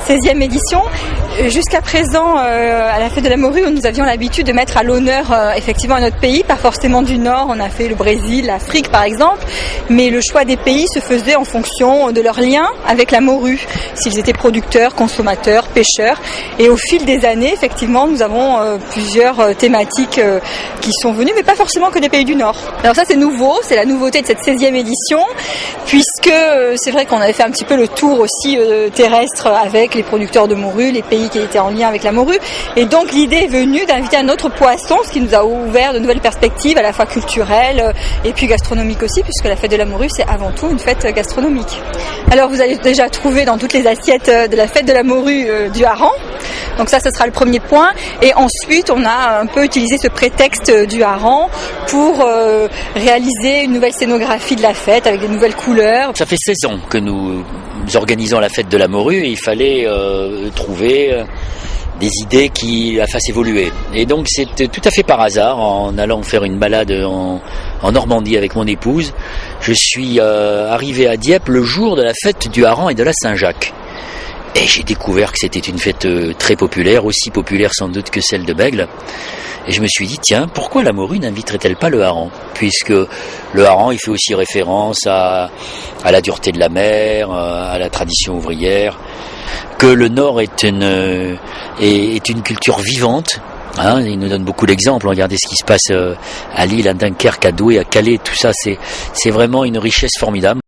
16e édition. Jusqu'à présent, à la fête de la morue, nous avions l'habitude de mettre à l'honneur effectivement notre pays, pas forcément du Nord. On a fait le Brésil, l'Afrique par exemple, mais le choix des pays se faisait en fonction de leur lien avec la morue, s'ils étaient producteurs, consommateurs, pêcheurs. Et au fil des années, effectivement, nous avons plusieurs thématiques qui sont venues, mais pas forcément que des pays du Nord. Alors ça, c'est nouveau, c'est la nouveauté de cette 16e édition, puisque c'est vrai qu'on avait fait un petit peu le tour aussi terrestre avec les producteurs de morue, les pays qui étaient en lien avec la morue. Et donc l'idée est venue d'inviter un autre poisson, ce qui nous a ouvert de nouvelles perspectives, à la fois culturelles et puis gastronomiques aussi, puisque la fête de la morue, c'est avant tout une fête gastronomique. Alors vous allez déjà trouver dans toutes les assiettes de la fête de la morue du hareng. Donc ça, ce sera le premier point. Et ensuite, on a un peu utilisé ce prétexte du hareng pour réaliser une nouvelle scénographie de la fête avec des nouvelles couleurs. Ça fait 16 ans que nous organisons la fête de la morue et il fallait trouver des idées qui la fassent évoluer. Et donc c'est tout à fait par hasard, en allant faire une balade en Normandie avec mon épouse, je suis arrivé à Dieppe le jour de la fête du hareng et de la Saint-Jacques. Et j'ai découvert que c'était une fête très populaire, aussi populaire sans doute que celle de Bègle. Et je me suis dit, tiens, pourquoi la morue n'inviterait-elle pas le hareng ? Puisque le hareng, il fait aussi référence à la dureté de la mer, à la tradition ouvrière, que le Nord est une culture vivante. Hein, il nous donne beaucoup d'exemples. Regardez ce qui se passe à Lille, à Dunkerque, à Douai, à Calais. Tout ça, c'est vraiment une richesse formidable.